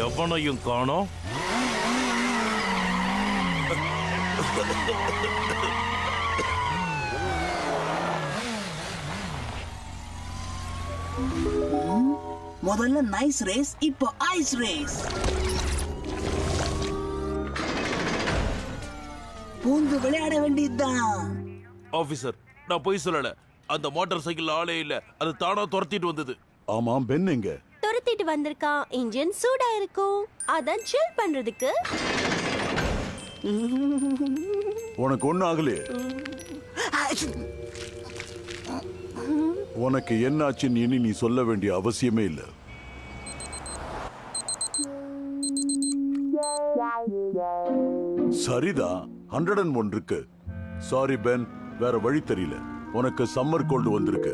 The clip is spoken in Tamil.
எவனையும் காணோம். முதல்ல நைஸ் ரேஸ், இப்போ ஐஸ் ரேஸ். பூந்து விளையாட வேண்டியதுதான். ஆபீசர், நான் போய் சொல்லல. அந்த மோட்டார் சைக்கிள் ஆளே இல்ல, அது தானா துரத்திட்டு வந்தது. ஆமாம், பென் எங்க? துரத்திட்டு வந்திருக்கான். இன்ஜின் சூடா இருக்கும், அதான் சில் பண்றதுக்கு. உனக்கு ஒண்ணு ஆகலையே? உனக்கு என்னாச்சுன்னு இனி நீ சொல்ல வேண்டிய அவசியமே இல்லை. சரிதான், 101 இருக்கு. சாரி பென், வேற வழி தெரியல. உனக்கு சம்மர் கோல்டு வந்திருக்கு.